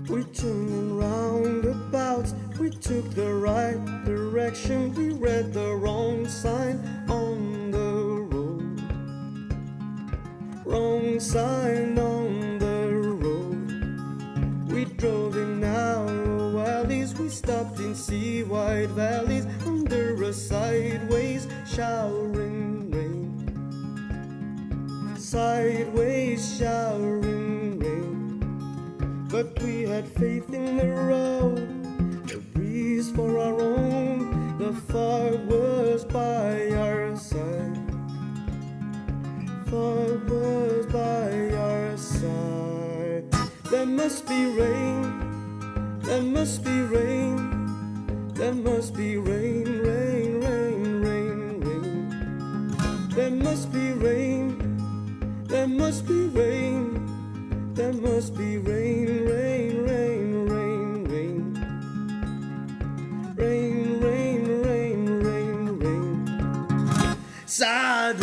We turned in roundabouts, we took the right direction, we read the wrong sign on the road. Wrong sign on the road. We drove in narrow alleys, we stopped in sea-wide valleys, under a sideways showering rain. Sideways showering rain. But we had faith in the road, the breeze for our own, the fog was by our side. Fog was by our side. There must be rain, there must be rain, there must be rain, rain, rain, rain, rain. There must be rain, there must be rain. There must be rain, rain, rain, rain, rain. Rain, rain, rain, rain, rain. Sad